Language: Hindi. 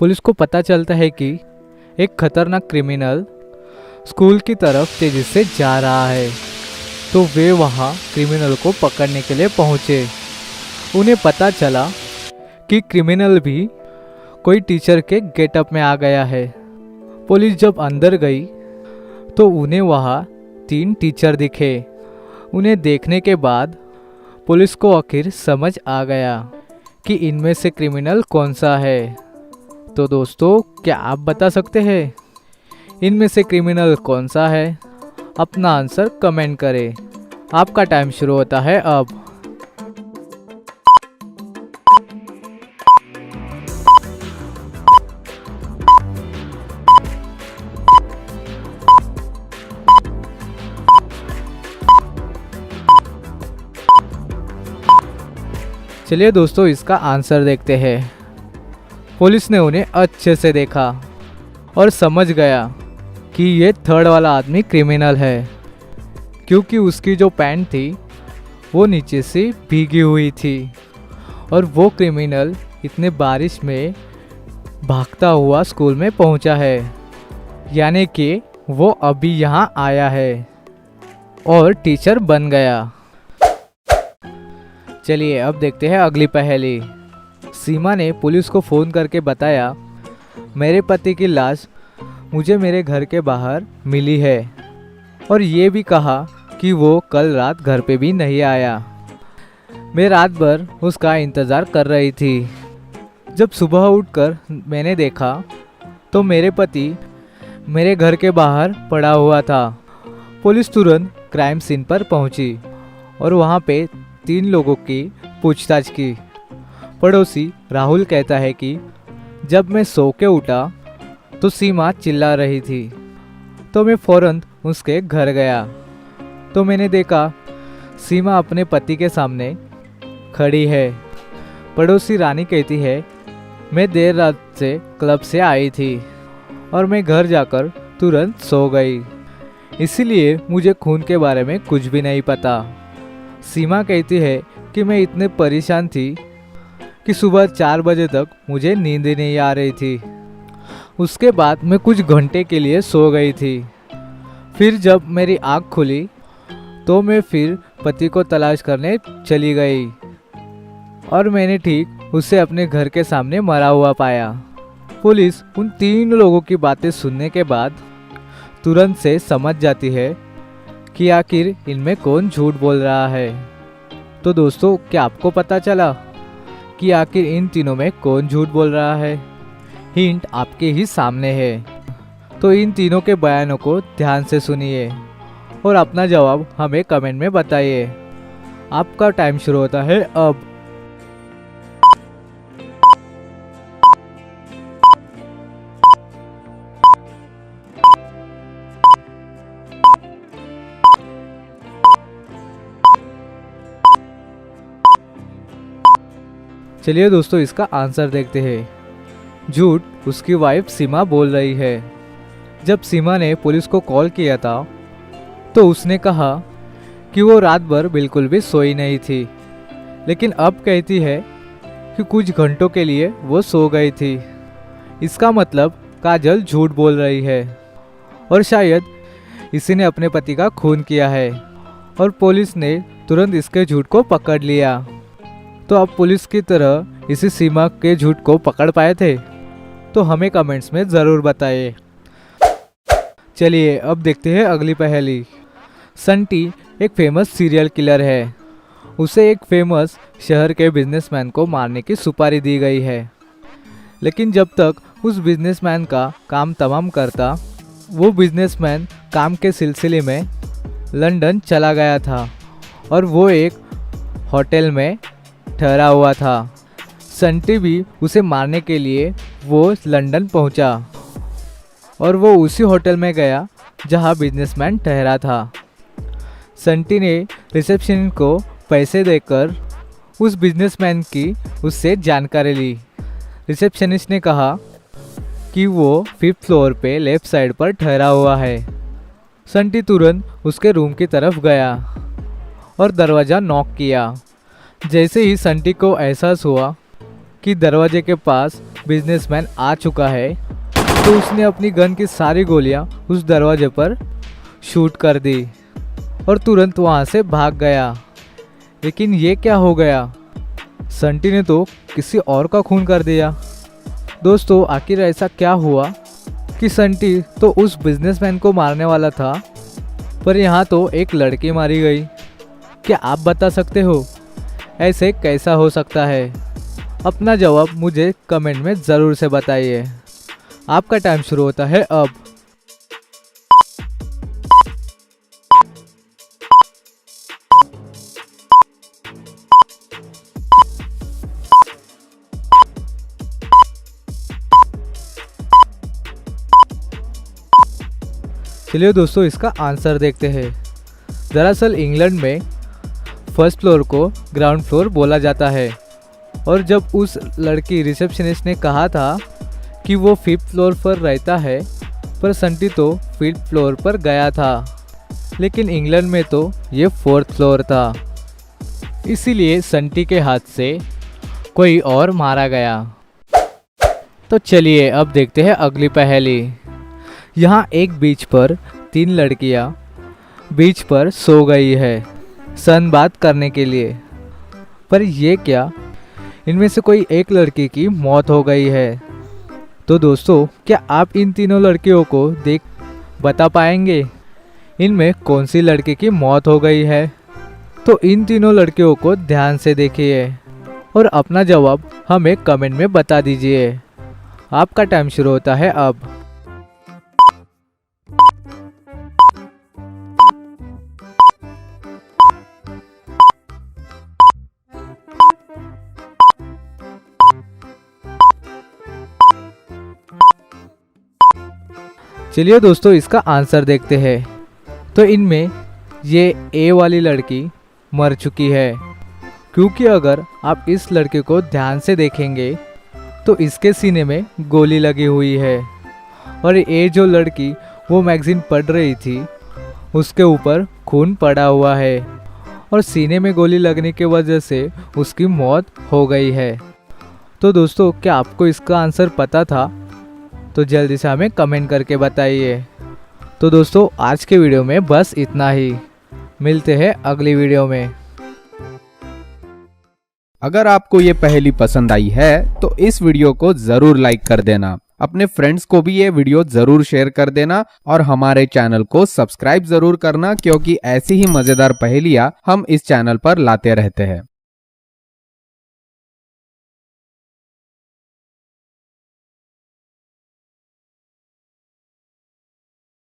पुलिस को पता चलता है कि एक खतरनाक क्रिमिनल स्कूल की तरफ तेजी से जा रहा है। तो वे वहां क्रिमिनल को पकड़ने के लिए पहुंचे। उन्हें पता चला कि क्रिमिनल भी कोई टीचर के गेटअप में आ गया है। पुलिस जब अंदर गई तो उन्हें वहां 3 टीचर दिखे। उन्हें देखने के बाद पुलिस को आखिर समझ आ गया कि इनमें से क्रिमिनल कौन सा है। तो दोस्तों, क्या आप बता सकते हैं इनमें से क्रिमिनल कौन सा है? अपना आंसर कमेंट करें। आपका टाइम शुरू होता है अब। चलिए दोस्तों, इसका आंसर देखते हैं। पुलिस ने उन्हें अच्छे से देखा और समझ गया कि ये 3rd वाला आदमी क्रिमिनल है, क्योंकि उसकी जो पैंट थी वो नीचे से भीगी हुई थी और वो क्रिमिनल इतने बारिश में भागता हुआ स्कूल में पहुंचा है, यानी कि वो अभी यहाँ आया है और टीचर बन गया। चलिए अब देखते हैं अगली पहेली। सीमा ने पुलिस को फ़ोन करके बताया, मेरे पति की लाश मुझे मेरे घर के बाहर मिली है और ये भी कहा कि वो कल रात घर पे भी नहीं आया। मैं रात भर उसका इंतज़ार कर रही थी। जब सुबह उठकर मैंने देखा तो मेरे पति मेरे घर के बाहर पड़ा हुआ था। पुलिस तुरंत क्राइम सीन पर पहुंची और वहां पे 3 लोगों की पूछताछ की। पड़ोसी राहुल कहता है कि जब मैं सो के उठा तो सीमा चिल्ला रही थी, तो मैं फ़ौरन उसके घर गया तो मैंने देखा सीमा अपने पति के सामने खड़ी है। पड़ोसी रानी कहती है, मैं देर रात से क्लब से आई थी और मैं घर जाकर तुरंत सो गई, इसीलिए मुझे खून के बारे में कुछ भी नहीं पता। सीमा कहती है कि मैं इतने परेशान थी कि सुबह 4 बजे तक मुझे नींद ही नहीं आ रही थी। उसके बाद मैं कुछ घंटे के लिए सो गई थी। फिर जब मेरी आँख खुली तो मैं फिर पति को तलाश करने चली गई और मैंने ठीक उसे अपने घर के सामने मरा हुआ पाया। पुलिस उन 3 लोगों की बातें सुनने के बाद तुरंत से समझ जाती है कि आखिर इनमें कौन झूठ बोल रहा है। तो दोस्तों, क्या आपको पता चला कि आखिर इन तीनों में कौन झूठ बोल रहा है? हिंट आपके ही सामने है। तो इन तीनों के बयानों को ध्यान से सुनिए और अपना जवाब हमें कमेंट में बताइए। आपका टाइम शुरू होता है अब। चलिए दोस्तों, इसका आंसर देखते हैं। झूठ उसकी वाइफ सीमा बोल रही है। जब सीमा ने पुलिस को कॉल किया था तो उसने कहा कि वो रात भर बिल्कुल भी सोई नहीं थी, लेकिन अब कहती है कि कुछ घंटों के लिए वो सो गई थी। इसका मतलब काजल झूठ बोल रही है और शायद इसी ने अपने पति का खून किया है और पुलिस ने तुरंत इसके झूठ को पकड़ लिया। तो अब पुलिस की तरह इसी सीमा के झूठ को पकड़ पाए थे? तो हमें कमेंट्स में ज़रूर बताइए। चलिए अब देखते हैं अगली पहेली। संटी एक फेमस सीरियल किलर है। उसे एक फेमस शहर के बिजनेसमैन को मारने की सुपारी दी गई है, लेकिन जब तक उस बिजनेसमैन का काम तमाम करता, वो बिजनेसमैन काम के सिलसिले में लंदन चला गया था और वो एक होटल में ठहरा हुआ था। संटी भी उसे मारने के लिए वो लंदन पहुंचा और वो उसी होटल में गया जहां बिजनेसमैन ठहरा था। संटी ने रिसेप्शन को पैसे देकर उस बिजनेसमैन की उससे जानकारी ली। रिसेप्शनिस्ट ने कहा कि वो 5th फ्लोर पे लेफ्ट साइड पर ठहरा हुआ है। संटी तुरंत उसके रूम की तरफ गया और दरवाज़ा नॉक किया। जैसे ही संटी को एहसास हुआ कि दरवाजे के पास बिजनेसमैन आ चुका है तो उसने अपनी गन की सारी गोलियां उस दरवाजे पर शूट कर दी और तुरंत वहां से भाग गया। लेकिन ये क्या हो गया, संटी ने तो किसी और का खून कर दिया। दोस्तों आखिर ऐसा क्या हुआ कि संटी तो उस बिजनेसमैन को मारने वाला था, पर यहाँ तो एक लड़की मारी गई। क्या आप बता सकते हो ऐसे कैसा हो सकता है? अपना जवाब मुझे कमेंट में ज़रूर से बताइए। आपका टाइम शुरू होता है अब। चलिए दोस्तों इसका आंसर देखते हैं। दरअसल इंग्लैंड में फर्स्ट फ्लोर को ग्राउंड फ्लोर बोला जाता है और जब उस लड़की रिसेप्शनिस्ट ने कहा था कि वो 5th फ्लोर पर रहता है, पर संटी तो 5th फ्लोर पर गया था, लेकिन इंग्लैंड में तो ये 4th फ्लोर था, इसीलिए संटी के हाथ से कोई और मारा गया। तो चलिए अब देखते हैं अगली पहेली। यहाँ एक बीच पर 3 लड़कियाँ बीच पर सो गई है सनबाथ करने के लिए, पर ये क्या, इनमें से कोई एक लड़की की मौत हो गई है। तो दोस्तों क्या आप इन तीनों लड़कियों को देख बता पाएंगे इनमें कौन सी लड़की की मौत हो गई है? तो इन तीनों लड़कियों को ध्यान से देखिए और अपना जवाब हमें कमेंट में बता दीजिए। आपका टाइम शुरू होता है अब। चलिए दोस्तों इसका आंसर देखते हैं। तो इनमें ये ए वाली लड़की मर चुकी है, क्योंकि अगर आप इस लड़के को ध्यान से देखेंगे तो इसके सीने में गोली लगी हुई है और ये जो लड़की वो मैगजीन पढ़ रही थी उसके ऊपर खून पड़ा हुआ है और सीने में गोली लगने की वजह से उसकी मौत हो गई है। तो दोस्तों क्या आपको इसका आंसर पता था? तो जल्दी से हमें कमेंट करके बताइए। तो दोस्तों आज के वीडियो में बस इतना ही, मिलते हैं अगली वीडियो में। अगर आपको ये पहेली पसंद आई है तो इस वीडियो को जरूर लाइक कर देना, अपने फ्रेंड्स को भी ये वीडियो जरूर शेयर कर देना और हमारे चैनल को सब्सक्राइब जरूर करना, क्योंकि ऐसी ही मजेदार पहेलियां हम इस चैनल पर लाते रहते हैं।